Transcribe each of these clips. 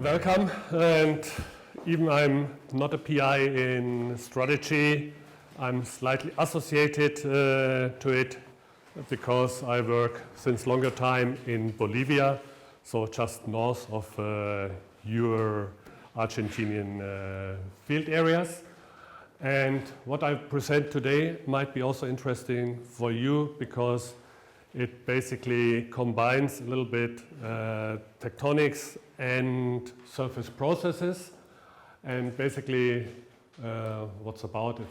Welcome, and even I'm not a PI in strategy, I'm slightly associated to it because I work since longer time in Bolivia, so just north of your Argentinian field areas. And what I present today might be also interesting for you because it basically combines a little bit tectonics and surface processes, and basically what's about it.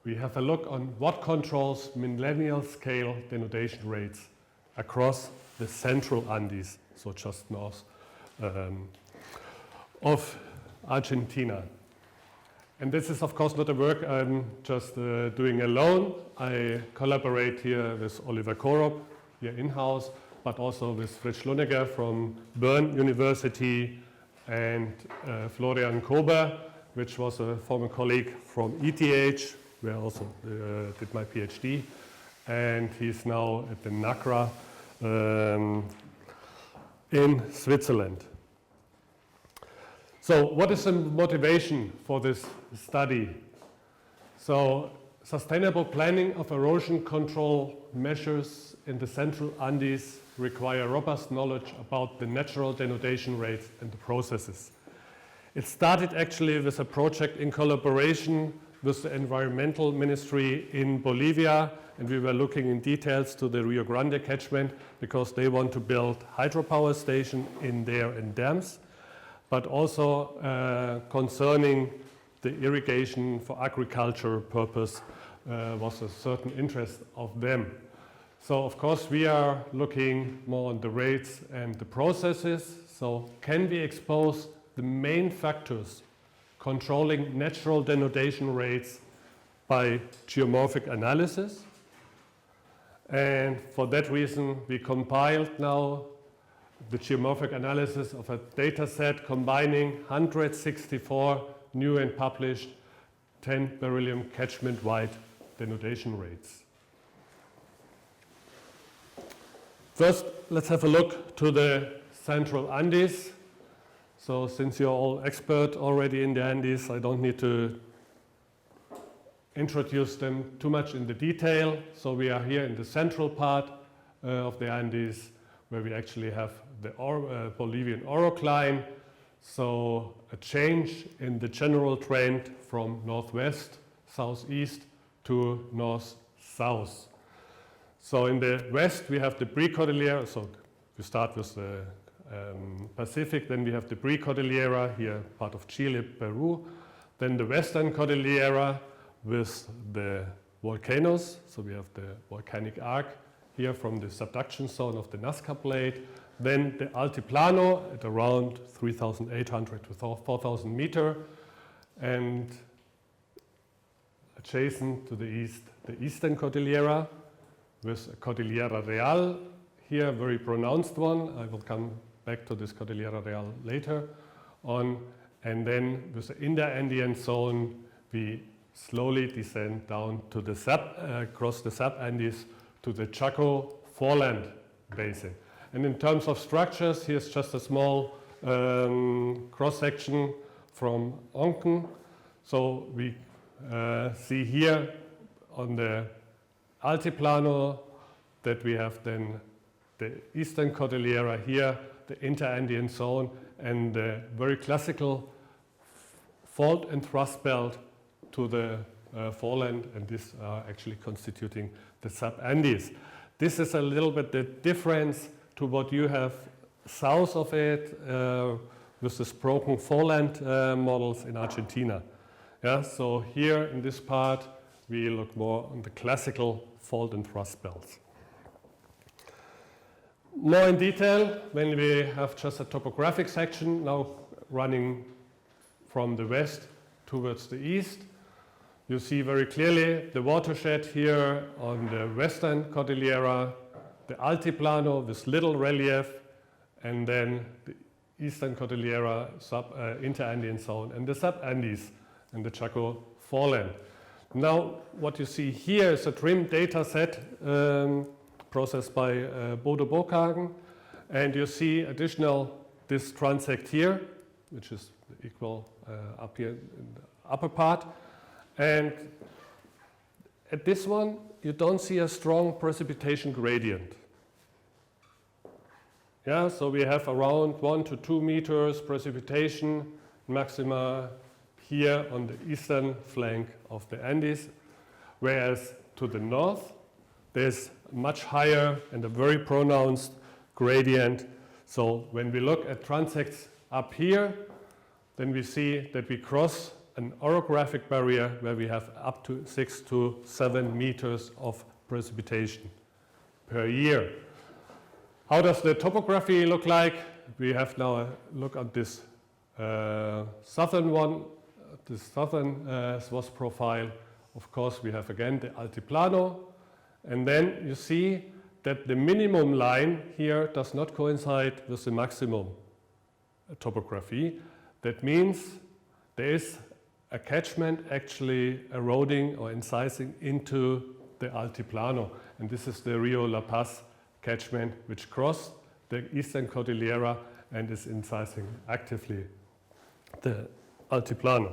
We have a look on what controls millennial scale denudation rates across the central Andes, so just north of Argentina. And this is of course not a work I'm just doing alone. I collaborate here with Oliver Korup here in-house, but also with Fritz Schluniger from Bern University and Florian Kober, which was a former colleague from ETH, where I also did my PhD, and he's now at the NACRA in Switzerland. So what is the motivation for this study? So sustainable planning of erosion control measures in the central Andes require robust knowledge about the natural denudation rates and the processes. It started actually with a project in collaboration with the environmental ministry in Bolivia, and we were looking in details to the Rio Grande catchment because they want to build hydropower station in there and dams, but also concerning the irrigation for agriculture purpose was a certain interest of them. So of course we are looking more on the rates and the processes. So can we expose the main factors controlling natural denudation rates by geomorphic analysis? And for that reason we compiled now the geomorphic analysis of a data set combining 164 new and published 10 beryllium catchment-wide denudation rates. First, let's have a look to the central Andes. So since you're all expert already in the Andes, I don't need to introduce them too much in the detail. So we are here in the central part of the Andes, where we actually have the Bolivian orocline. So a change in the general trend from northwest, southeast to north-south. So in the west we have the pre-Cordillera, so we start with the Pacific, then we have the pre-Cordillera, here part of Chile, Peru, then the western Cordillera with the volcanoes, so we have the volcanic arc here from the subduction zone of the Nazca Plate, then the Altiplano at around 3,800 to 4,000 meter, and adjacent to the east, the eastern Cordillera with Cordillera Real, here a very pronounced one. I will come back to this Cordillera Real later on, and then with the Inter-Andean zone we slowly descend down to the across the sub-Andes to the Chaco foreland basin. And in terms of structures, here's just a small cross-section from Onken. So we see here on the Altiplano that we have then the eastern Cordillera here, the Inter-Andean zone, and the very classical fault and thrust belt to the foreland, and these are actually constituting the sub-Andes. This is a little bit the difference to what you have south of it with the broken foreland models in Argentina. Yeah, so here in this part we look more on the classical fault and thrust belts. More in detail when we have just a topographic section now running from the west towards the east. You see very clearly the watershed here on the western Cordillera, the Altiplano with little relief, and then the eastern Cordillera Inter-Andean zone and the sub-Andes and the Chaco foreland. Now what you see here is a trimmed data set processed by Bodo Bokhagen, and you see additional this transect here, which is equal up here in the upper part. And at this one, you don't see a strong precipitation gradient. Yeah, so we have around 1 to 2 meters precipitation maxima here on the eastern flank of the Andes, whereas to the north, there's much higher and a very pronounced gradient. So when we look at transects up here, then we see that we cross an orographic barrier where we have up to 6 to 7 meters of precipitation per year. How does the topography look like? We have now a look at this southern one, this southern swath profile. Of course, we have again the Altiplano, and then you see that the minimum line here does not coincide with the maximum topography. That means there is a catchment actually eroding or incising into the Altiplano, and this is the Rio La Paz catchment, which crossed the eastern Cordillera and is incising actively the Altiplano.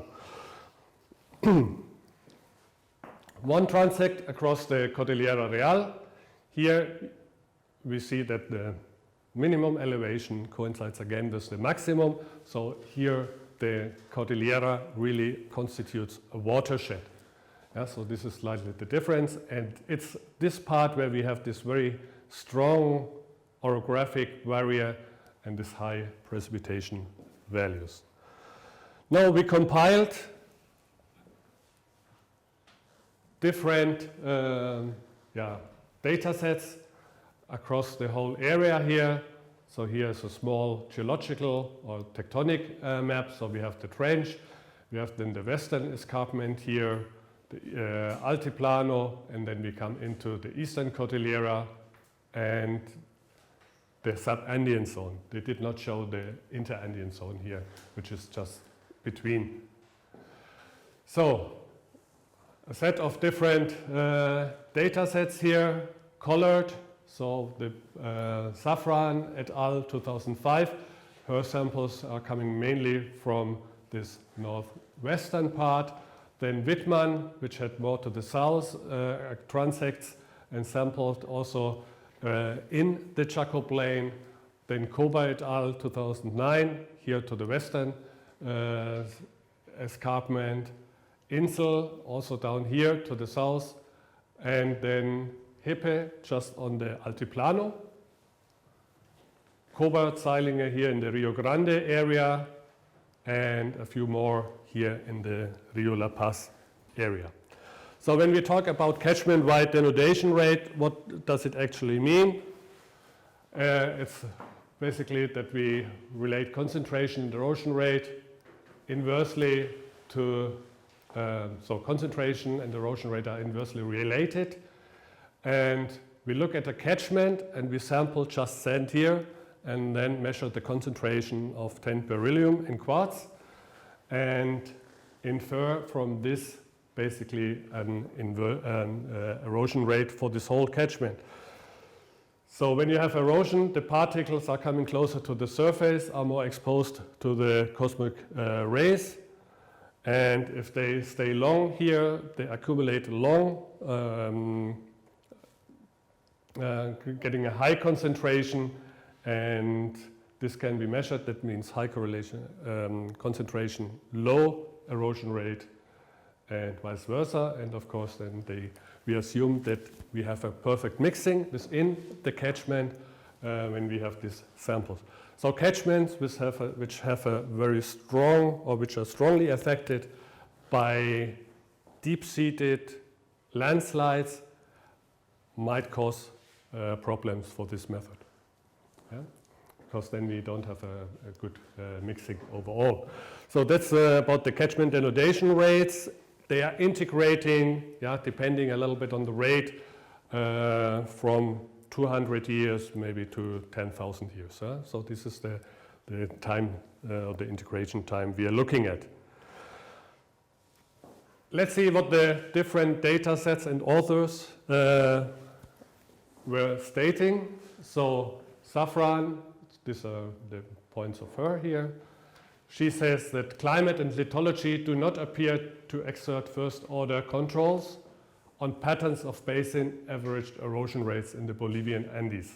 One transect across the Cordillera Real. Here we see that the minimum elevation coincides again with the maximum. So here the Cordillera really constitutes a watershed. Yeah, so this is slightly the difference. And it's this part where we have this very strong orographic barrier and this high precipitation values. Now we compiled different data sets across the whole area here. So here's a small geological or tectonic map. So we have the trench, we have then the western escarpment here, the Altiplano, and then we come into the eastern Cordillera and the sub-Andean zone. They did not show the inter-Andean zone here, which is just between. So a set of different data sets here, colored. So the Safran et al. 2005, her samples are coming mainly from this northwestern part. Then Wittmann, which had more to the south, transects and sampled also in the Chaco Plain. Then Koba et al. 2009, here to the western escarpment. Insel, also down here to the south. And then Hippe, just on the Altiplano. Koba, Zeilinger here in the Rio Grande area. And a few more here in the Rio La Paz area. So when we talk about catchment-wide denudation rate, what does it actually mean? It's basically that we relate concentration and erosion rate inversely to, so concentration and erosion rate are inversely related. And we look at a catchment and we sample just sand here and then measure the concentration of 10 beryllium in quartz and infer from this basically an erosion rate for this whole catchment. So when you have erosion, the particles are coming closer to the surface, are more exposed to the cosmic rays. And if they stay long here, they accumulate long, getting a high concentration, and this can be measured. That means high correlation, concentration, low erosion rate, and vice versa. And of course, then we assume that we have a perfect mixing within the catchment when we have these samples. So catchments which have a very strong, or which are strongly affected by deep-seated landslides might cause problems for this method. Yeah? Because then we don't have a good mixing overall. So that's about the catchment denudation rates. They are integrating, depending a little bit on the rate, from 200 years maybe to 10,000 years. So this is the time, the integration time we are looking at. Let's see what the different data sets and authors were stating. So Safran, these are the points of her here. She says that climate and lithology do not appear to exert first-order controls on patterns of basin averaged erosion rates in the Bolivian Andes.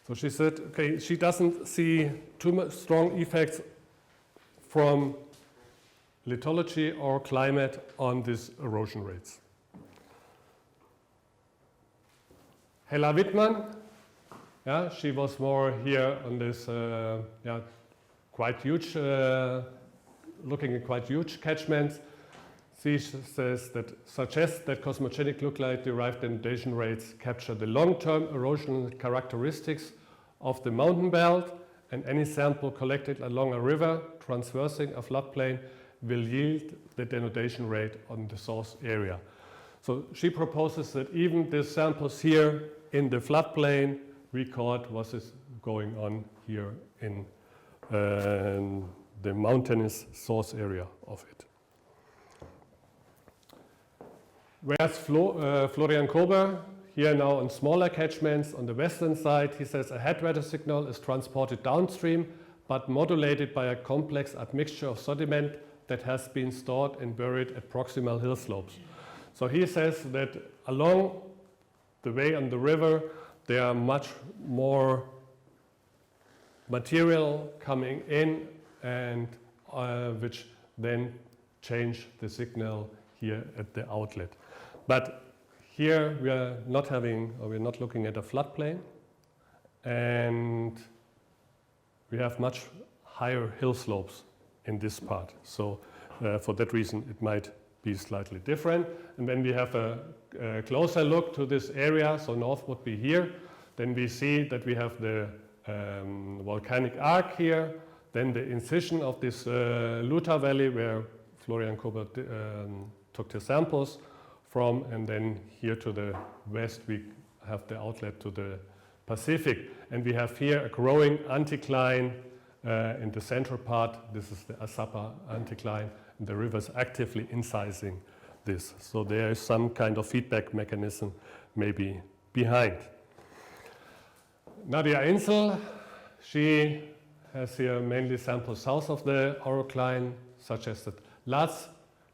So she said, okay, she doesn't see too much strong effects from lithology or climate on these erosion rates. Hella Wittmann, yeah, she was more here on this quite huge, looking at quite huge catchments. She says that suggests that cosmogenic lookalike-derived denudation rates capture the long-term erosional characteristics of the mountain belt, and any sample collected along a river transversing a floodplain will yield the denudation rate on the source area. So she proposes that even the samples here in the floodplain record what is going on here in the mountainous source area of it. Whereas Florian Kober, here now on smaller catchments on the western side, he says a headwater signal is transported downstream but modulated by a complex admixture of sediment that has been stored and buried at proximal hill slopes. So he says that along the way on the river there are much more material coming in and which then change the signal here at the outlet. But here we are not having, or we're not looking at a floodplain, and we have much higher hill slopes in this part. So for that reason it might be slightly different. And when we have a closer look to this area, so north would be here, then we see that we have the volcanic arc here, then the incision of this Luta Valley where Florian Kober took the samples from, and then here to the west we have the outlet to the Pacific. And we have here a growing anticline in the central part. This is the Azapa anticline, and the river is actively incising this. So there is some kind of feedback mechanism maybe behind. Nadia Insel, she has here mainly samples south of the orocline, suggested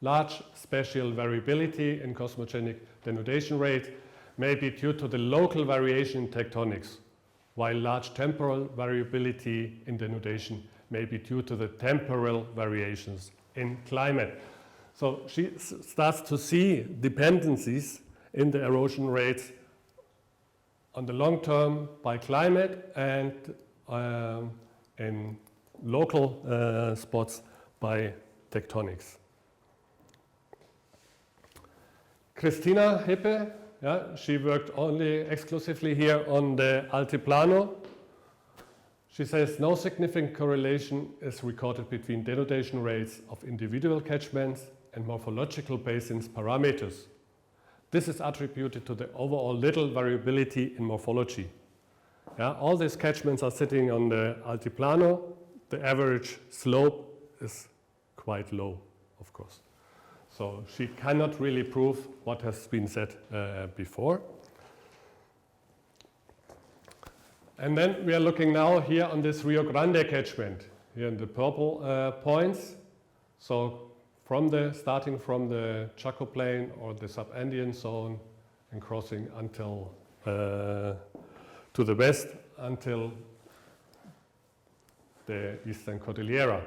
large spatial variability in cosmogenic denudation rate may be due to the local variation in tectonics, while large temporal variability in denudation may be due to the temporal variations in climate. So she starts to see dependencies in the erosion rates on the long term by climate and in local spots by tectonics. Christina Hippe, yeah, she worked only exclusively here on the Altiplano. She says no significant correlation is recorded between denudation rates of individual catchments and morphological basins parameters. This is attributed to the overall little variability in morphology. Yeah, all these catchments are sitting on the Altiplano. The average slope is quite low, of course. So she cannot really prove what has been said before. And then we are looking now here on this Rio Grande catchment, here in the purple points. So starting from the Chaco Plain or the Subandean zone and crossing until to the west until the Eastern Cordillera.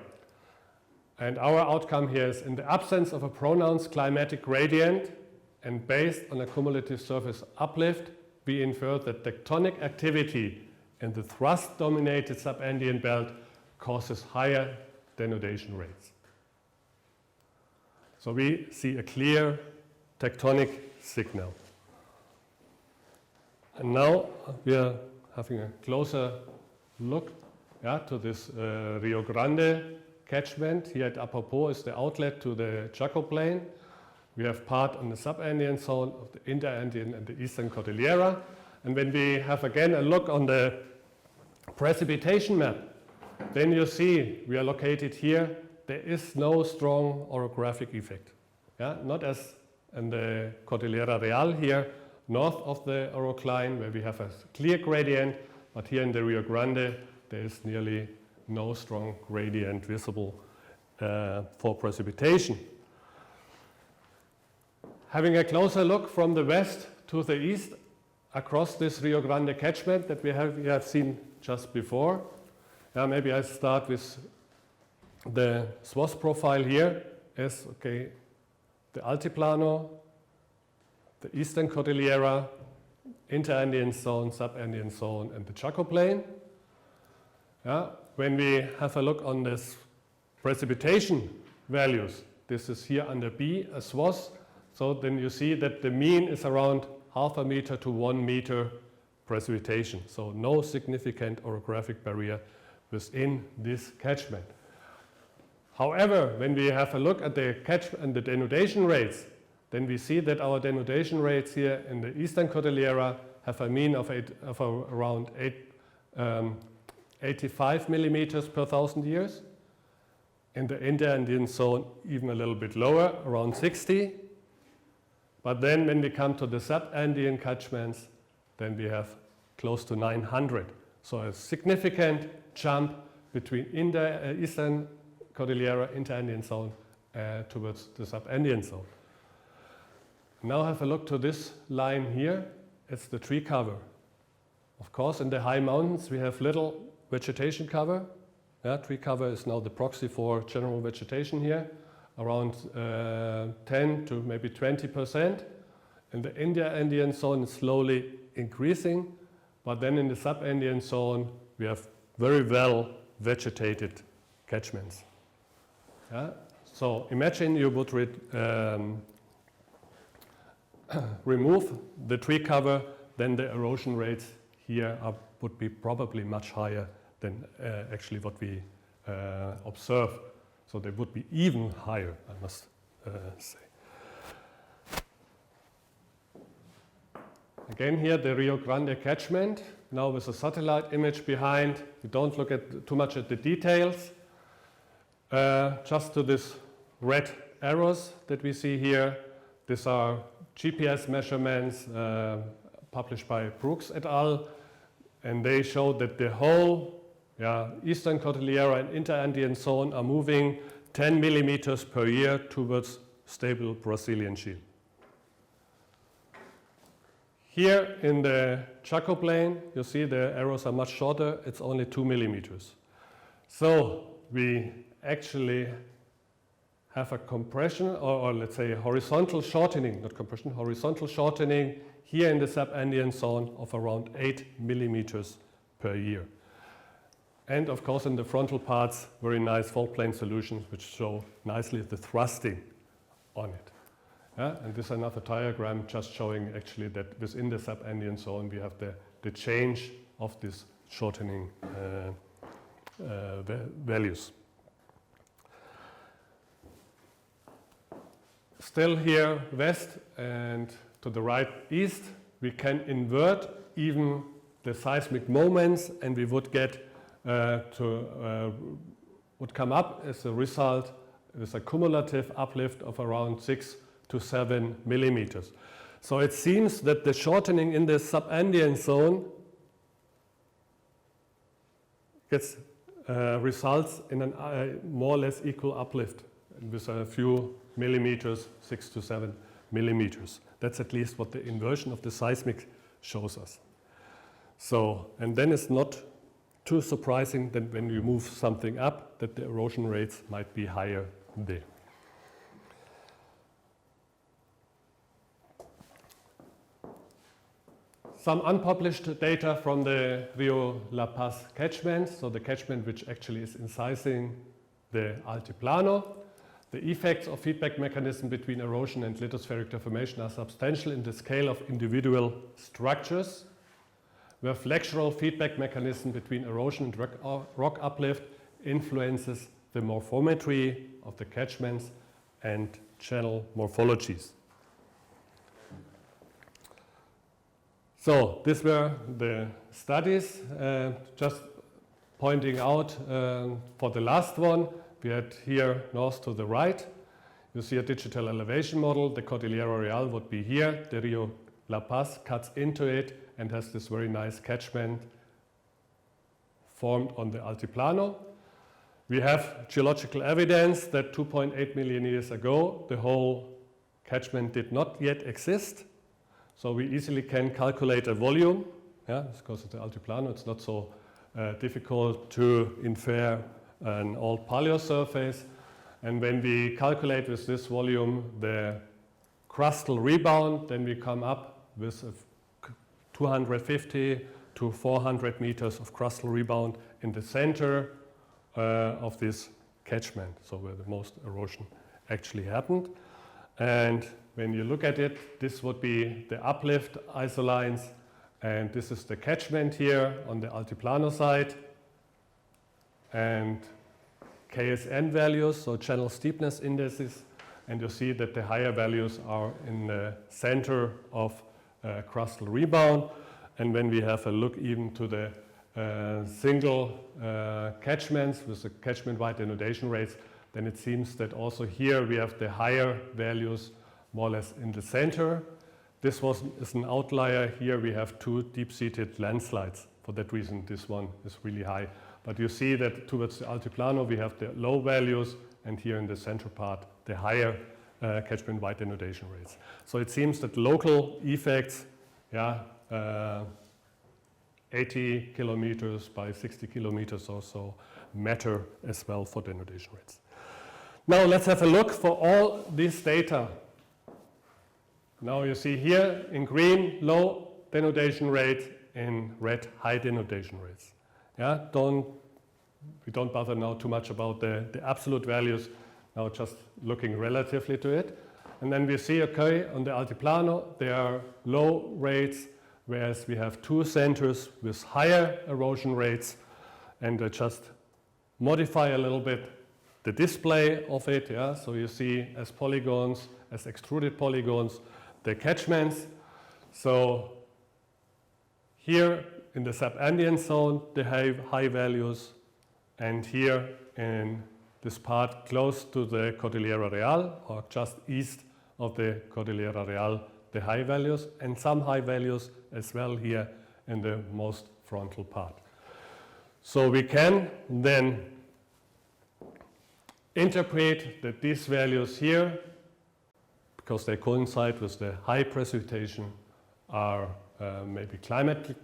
And our outcome here is, in the absence of a pronounced climatic gradient and based on a cumulative surface uplift, we infer that tectonic activity in the thrust-dominated Subandean belt causes higher denudation rates. So we see a clear tectonic signal. And now we are having a closer look to this Rio Grande catchment. Here at Apopo is the outlet to the Chaco Plain. We have part on the Subandean zone of the Interandean and the Eastern Cordillera. And when we have again a look on the precipitation map, then you see we are located here. There is no strong orographic effect. Yeah? Not as in the Cordillera Real here, north of the orocline, where we have a clear gradient, but here in the Rio Grande, there is nearly no strong gradient visible for precipitation. Having a closer look from the west to the east across this Rio Grande catchment that we have seen just before. Maybe I start with the swath profile here as the Altiplano, the Eastern Cordillera, Interandean zone, Subandean zone, and the Chaco Plain. When we have a look on this precipitation values, this is here under B, a swath, so then you see that the mean is around 0.5 meter to 1 meter precipitation, so no significant orographic barrier within this catchment. However, when we have a look at the catchment and the denudation rates, then we see that our denudation rates here in the Eastern Cordillera have a mean of around 85 millimeters per 1,000 years. In the Interandean zone, even a little bit lower, around 60. But then when we come to the Subandean catchments, then we have close to 900. So a significant jump between Eastern Cordillera, Interandean zone towards the Subandean zone. Now have a look to this line here. It's the tree cover. Of course, in the high mountains, we have little vegetation cover. Tree cover is now the proxy for general vegetation here, around 10 to maybe 20%. In the Interandean zone, it's slowly increasing, but then in the Subandean zone, we have very well vegetated catchments. So imagine you would remove the tree cover, then the erosion rates here would be probably much higher than actually what we observe. So they would be even higher, I must say. Again here, the Rio Grande catchment, now with a satellite image behind. We don't look at too much at the details. Just to these red arrows that we see here. These are GPS measurements published by Brooks et al. And they show that the whole Eastern Cordillera and Interandean zone are moving 10 millimeters per year towards stable Brazilian shield. Here in the Chaco Plain, you see the arrows are much shorter. It's only 2 millimeters. So we actually have a compression, or let's say horizontal shortening, not compression, horizontal shortening here in the Subandean zone of around 8 millimeters per year. And of course in the frontal parts, very nice fault plane solutions which show nicely the thrusting on it. And this is another diagram just showing actually that within the Subandean zone we have the change of this shortening values. Still here west and to the right east, we can invert even the seismic moments, and we would get would come up as a result with a cumulative uplift of around 6 to 7 millimeters. So it seems that the shortening in the Subandean zone results in a more or less equal uplift with a few millimeters, 6 to 7 millimeters. That's at least what the inversion of the seismic shows us. So, and then it's not too surprising that when we move something up, that the erosion rates might be higher there. Some unpublished data from the Rio La Paz catchment, so the catchment which actually is incising the Altiplano. The effects of feedback mechanism between erosion and lithospheric deformation are substantial in the scale of individual structures, where flexural feedback mechanism between erosion and rock uplift influences the morphometry of the catchments and channel morphologies. So these were the studies. Just pointing out for the last one, we had here north to the right. You see a digital elevation model. The Cordillera Real would be here. The Rio La Paz cuts into it and has this very nice catchment formed on the Altiplano. We have geological evidence that 2.8 million years ago, the whole catchment did not yet exist. So we easily can calculate a volume. Yeah, because it's the altiplano, it's not so difficult to infer an old paleosurface. And when we calculate with this volume the crustal rebound, then we come up with 250 to 400 meters of crustal rebound in the center of this catchment, so where the most erosion actually happened. And when you look at it, this would be the uplift isolines, and this is the catchment here on the altiplano side. And KSN values, so channel steepness indices, and you see that the higher values are in the center of crustal rebound. And when we have a look even to the single catchments with the catchment-wide denudation rates, then it seems that also here we have the higher values more or less in the center. This is an outlier. Here we have two deep-seated landslides. For that reason, this one is really high. But you see that towards the altiplano we have the low values, and here in the center part the higher catchment-wide denudation rates. So it seems that local effects, 80 kilometers by 60 kilometers or so, matter as well for denudation rates. Now let's have a look for all this data. Now you see here in green low denudation rate, in red high denudation rates. Yeah, we don't bother now too much about the absolute values, now just looking relatively to it. And then we see, okay, on the altiplano there are low rates, whereas we have two centers with higher erosion rates, and I just modify a little bit the display of it. Yeah? So you see as polygons, as extruded polygons, the catchments. So here in the subandean zone they have high values, and here in this part close to the Cordillera Real or just east of the Cordillera Real, the high values, and some high values as well here in the most frontal part. So we can then interpret that these values here, because they coincide with the high precipitation, are maybe climate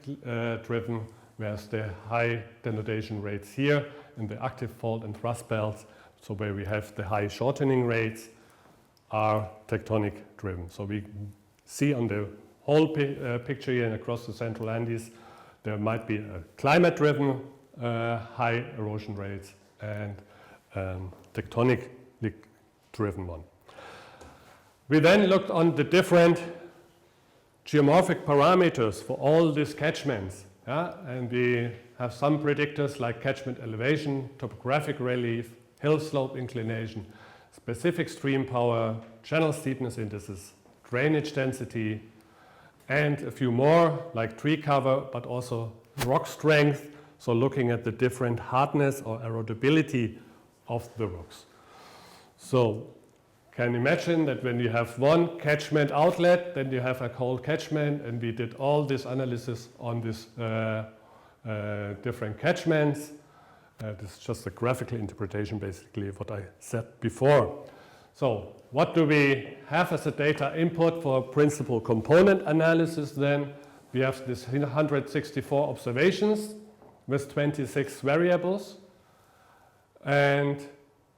driven, whereas the high denudation rates here in the active fault and thrust belts, so where we have the high shortening rates, are tectonic driven. So we see on the whole picture here and across the central Andes, there might be a climate driven high erosion rates and tectonically driven one. We then looked on the different geomorphic parameters for all these catchments, and we have some predictors like catchment elevation, topographic relief, hill slope inclination, specific stream power, channel steepness indices, drainage density, and a few more like tree cover, but also rock strength, so looking at the different hardness or erodibility of the rocks. So can imagine that when you have one catchment outlet, then you have a whole catchment, and we did all this analysis on these different catchments. This is just a graphical interpretation basically of what I said before. So what do we have as a data input for principal component analysis then? We have this 164 observations with 26 variables, and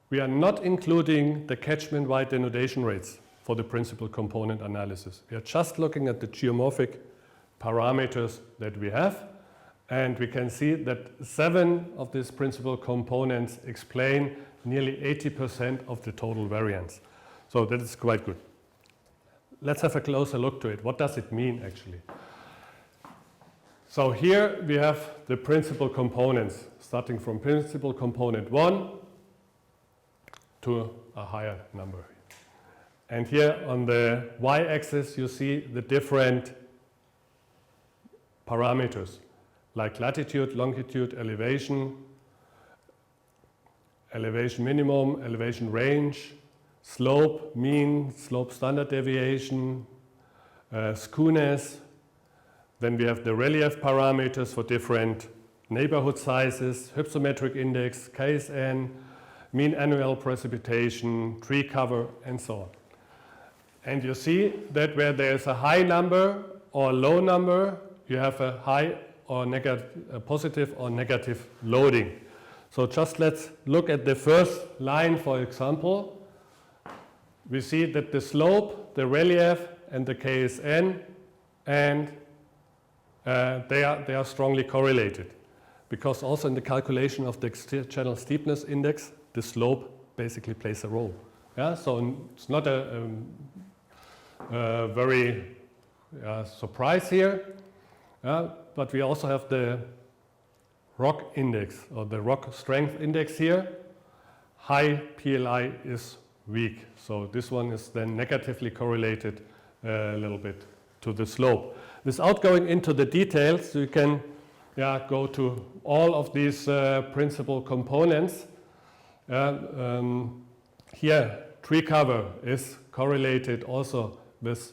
we are not including the catchment-wide denudation rates for the principal component analysis. We are just looking at the geomorphic parameters that we have, and we can see that 7 of these principal components explain nearly 80% of the total variance. So that is quite good. Let's have a closer look to it. What does it mean actually? So here we have the principal components, starting from principal component 1 to a higher number. And here on the y-axis you see the different parameters like latitude, longitude, elevation, elevation minimum, elevation range, slope, mean, slope standard deviation, skewness. Then we have the relief parameters for different neighborhood sizes, hypsometric index, KSN, mean annual precipitation, tree cover, and so on. And you see that where there's a high number or a low number, you have a high or a positive or negative loading. So just let's look at the first line, for example. We see that the slope, the relief, and the KSN, and they are strongly correlated. Because also in the calculation of the channel steepness index, the slope basically plays a role. Yeah? So it's not a very surprise here. But we also have the rock index or the rock strength index here. High PLI is weak. So this one is then negatively correlated a little bit to the slope. Without going into the details, you can go to all of these principal components. Here, tree cover is correlated also with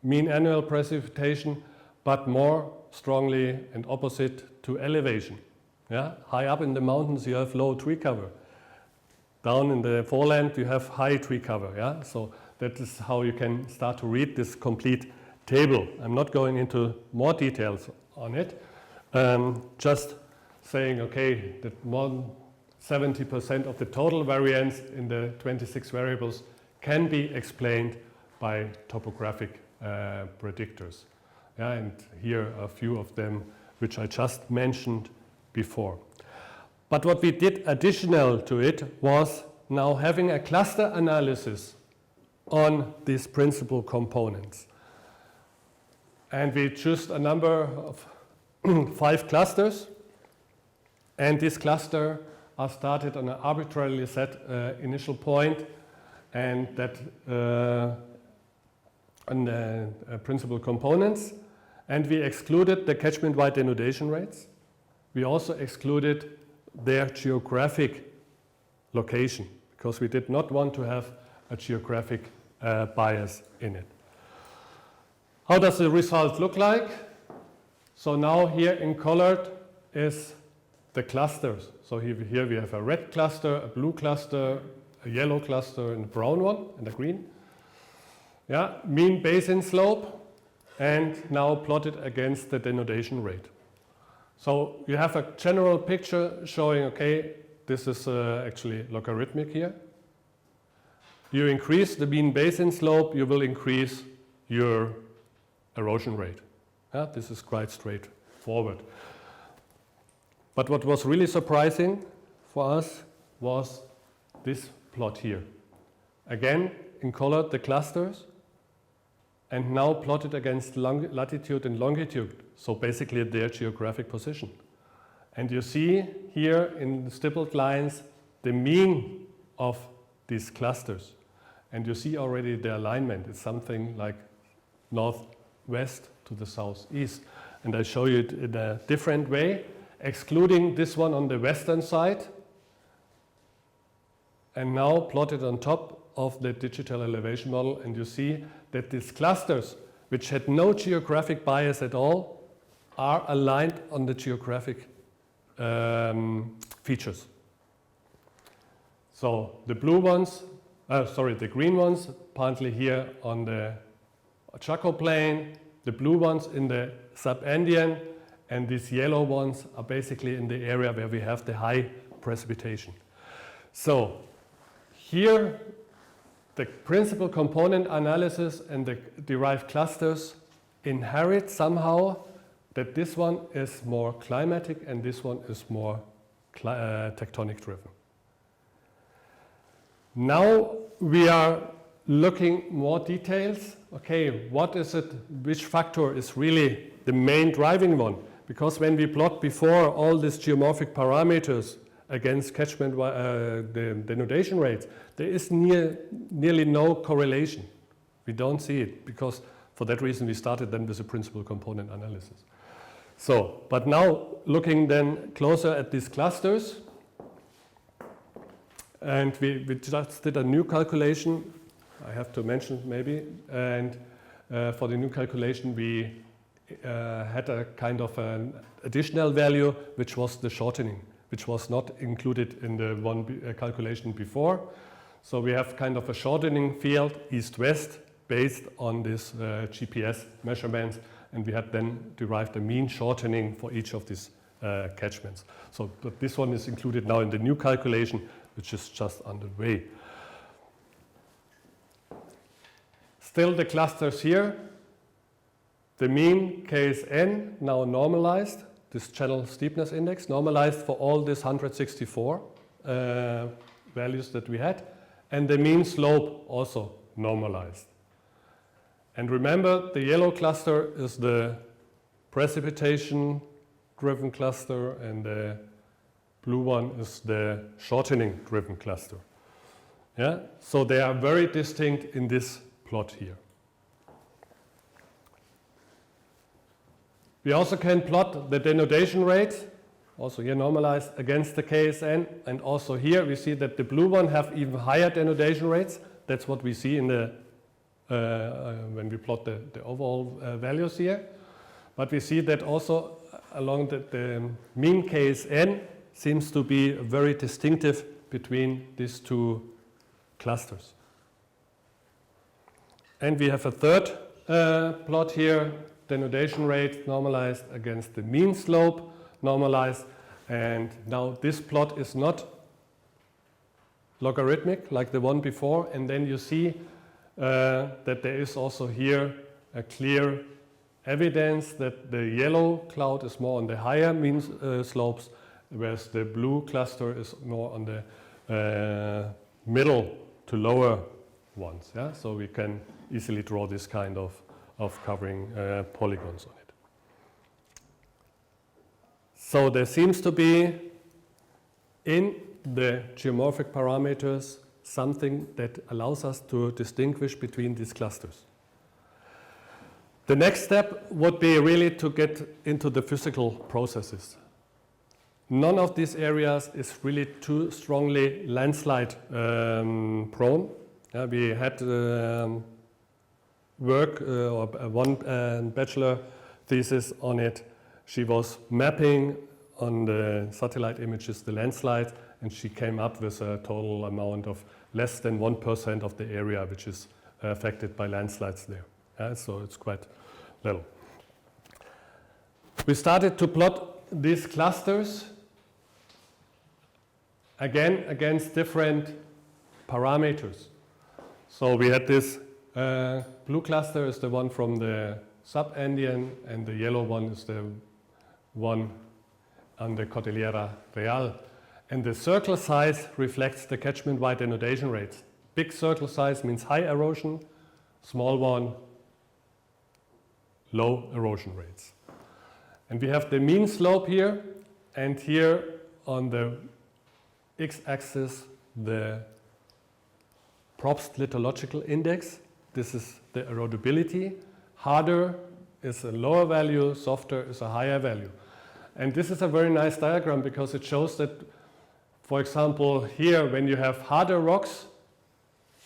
mean annual precipitation, but more strongly and opposite to elevation. Yeah? High up in the mountains you have low tree cover. Down in the foreland you have high tree cover. Yeah? So that is how you can start to read this complete table. I'm not going into more details on it. Just saying, okay, that more than 70% of the total variance in the 26 variables can be explained by topographic predictors. Yeah, and here are a few of them which I just mentioned before. But what we did additional to it was now having a cluster analysis on these principal components. And we chose a number of 5 clusters, and this cluster are started on an arbitrarily set initial point, and that on the principal components, and we excluded the catchment-wide denudation rates. We also excluded their geographic location because we did not want to have a geographic bias in it. How does the result look like? So now here in colored is the clusters. So here we have a red cluster, a blue cluster, a yellow cluster, and a brown one, and a green. Yeah, mean basin slope, and now plotted against the denudation rate. So you have a general picture showing, okay, this is actually logarithmic here. You increase the mean basin slope, you will increase your erosion rate. Yeah, this is quite straightforward. But what was really surprising for us was this plot here. Again, in color, the clusters, and now plotted against latitude and longitude, so basically their geographic position. And you see here in the stippled lines the mean of these clusters. And you see already the alignment. It's something like northwest to the southeast. And I show you it in a different way, excluding this one on the western side, and now plotted on top of the digital elevation model, and you see that these clusters, which had no geographic bias at all, are aligned on the geographic features. So the blue ones, the green ones, partly here on the Chaco Plain, the blue ones in the Sub-Andean, and these yellow ones are basically in the area where we have the high precipitation. So here, the principal component analysis and the derived clusters inherit somehow that this one is more climatic and this one is more tectonic driven. Now we are looking more details. Okay, what is it, which factor is really the main driving one? Because when we plot before all these geomorphic parameters against catchment, the denudation rates, there is nearly no correlation. We don't see it because for that reason we started then with a principal component analysis. So, but now looking then closer at these clusters, and we just did a new calculation, I have to mention maybe, and for the new calculation we had a kind of an additional value, which was the shortening, which was not included in the calculation before. So we have kind of a shortening field east-west based on this GPS measurements, and we had then derived a mean shortening for each of these catchments. So but this one is included now in the new calculation, which is just underway. Still the clusters here. The mean KSN now normalized, this channel steepness index, normalized for all these 164 values that we had, and the mean slope also normalized. And remember, the yellow cluster is the precipitation-driven cluster, and the blue one is the shortening-driven cluster. Yeah? So they are very distinct in this plot here. We also can plot the denudation rate, also here normalized against the KSN, and also here we see that the blue one have even higher denudation rates. That's what we see in the when we plot the overall values here. But we see that also along the mean KSN seems to be very distinctive between these two clusters. And we have a third plot here, denudation rate normalized against the mean slope normalized. And now this plot is not logarithmic like the one before. And then you see that there is also here a clear evidence that the yellow cloud is more on the higher mean slopes, whereas the blue cluster is more on the middle to lower ones. Yeah? So we can easily draw this kind of covering polygons on it. So there seems to be in the geomorphic parameters something that allows us to distinguish between these clusters. The next step would be really to get into the physical processes. None of these areas is really too strongly landslide prone. We had work or one bachelor thesis on it. She was mapping on the satellite images the landslide, and she came up with a total amount of less than 1% of the area which is affected by landslides there. So it's quite little. We started to plot these clusters again against different parameters. So we had this blue cluster is the one from the sub-Andean, and the yellow one is the one on the Cordillera Real. And the circle size reflects the catchment-wide denudation rates. Big circle size means high erosion, small one, low erosion rates. And we have the mean slope here, and here on the x-axis the Probst lithological index. This is the erodibility. Harder is a lower value, softer is a higher value. And this is a very nice diagram because it shows that, for example, here when you have harder rocks,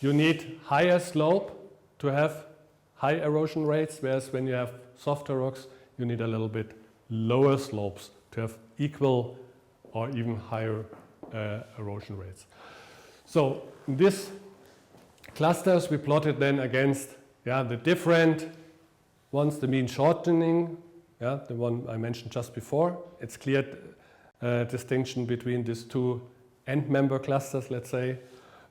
you need higher slope to have high erosion rates, whereas when you have softer rocks, you need a little bit lower slopes to have equal or even higher erosion rates. So these clusters we plotted then against the different ones, the mean shortening, the one I mentioned just before. It's clear distinction between these two end member clusters, let's say,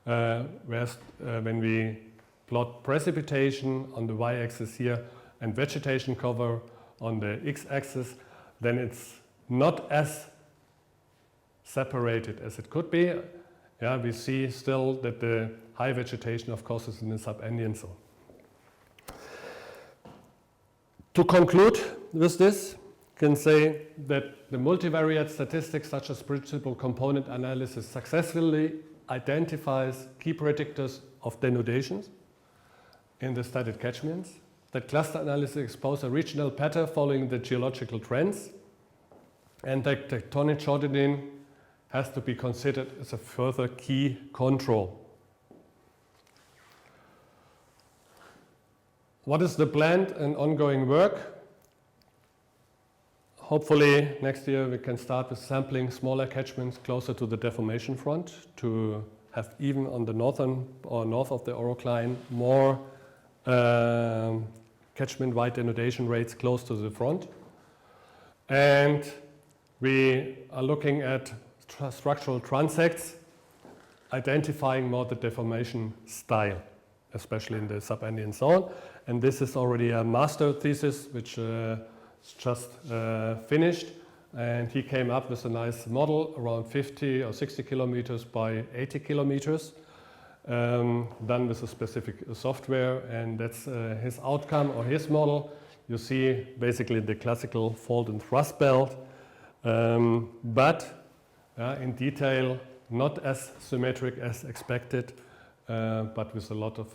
whereas when we plot precipitation on the y-axis here and vegetation cover on the x-axis, then it's not as separated as it could be. We see still that the high vegetation, of course, is in the sub-Andean zone. To conclude with this, you can say that the multivariate statistics such as principal component analysis successfully identifies key predictors of denudations in the studied catchments, that cluster analysis exposes a regional pattern following the geological trends, and that tectonic shortening has to be considered as a further key control. What is the planned and ongoing work? hopefully next year we can start with sampling smaller catchments closer to the deformation front to have even on the northern or north of the orocline more catchment-wide denudation rates close to the front. And we are looking at structural transects, identifying more the deformation style, especially in the subandean zone. And this is already a master thesis which is just finished. And he came up with a nice model around 50 or 60 kilometers by 80 kilometers, done with a specific software. And that's his outcome or his model. You see basically the classical fold and thrust belt, but in detail, not as symmetric as expected, but with a lot of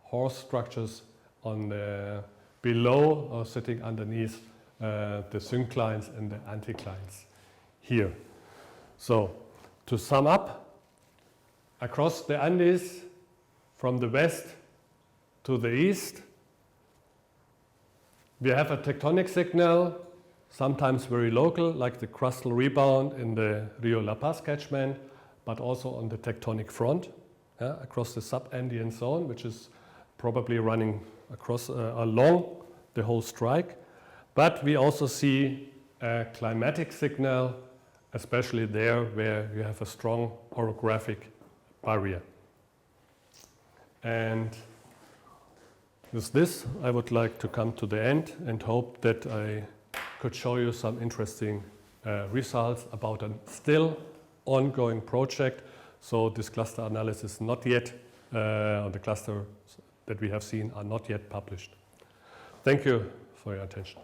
horse structures on the below or sitting underneath the synclines and the anticlines here. So to sum up, across the Andes from the west to the east, we have a tectonic signal, sometimes very local, like the crustal rebound in the Rio La Paz catchment, but also on the tectonic front, across the subandean zone, which is probably running across along the whole strike. But we also see a climatic signal, especially there where you have a strong orographic barrier. And with this, I would like to come to the end and hope that I could show you some interesting results about a still ongoing project. So this cluster analysis not yet, or the clusters that we have seen are not yet published. Thank you for your attention.